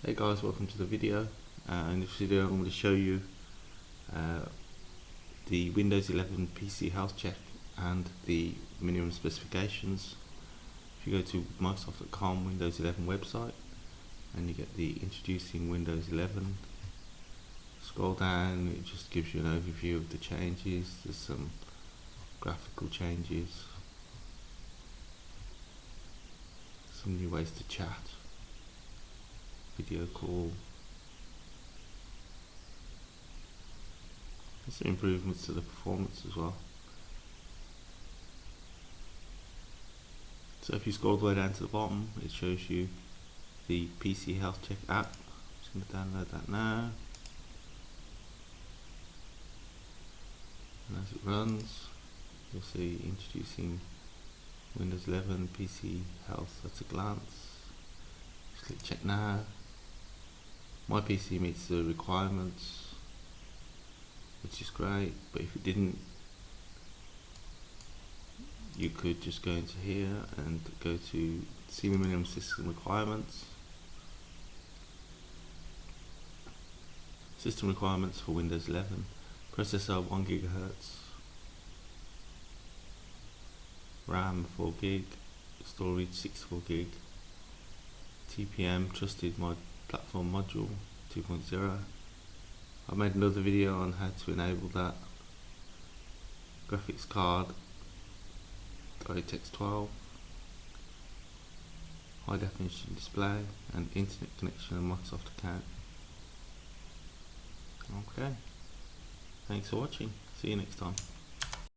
Hey guys, welcome to the video. In this video I'm going to show you the Windows 11 PC health check and the minimum specifications. If you go to Microsoft.com Windows 11 website and you get the introducing Windows 11, scroll down, it just gives you an overview of the changes. There's some graphical changes, some new ways to chat, video call, and some improvements to the performance as well. So if you scroll all the way down to the bottom, it shows you the PC Health Check app. I'm just going to download that now. And as it runs, you'll see introducing Windows 11 PC Health at a glance. Just click check now. My PC meets the requirements, which is great, but if it didn't, you could just go into here and go to see the minimum system requirements. System requirements for Windows 11: processor 1 GHz, RAM 4 GB, storage 64 GB, TPM trusted platform module 2.0. I made another video on how to enable that. Graphics card DirectX 12, high definition display, and internet connection and Microsoft account. Okay, thanks for watching. See you next time.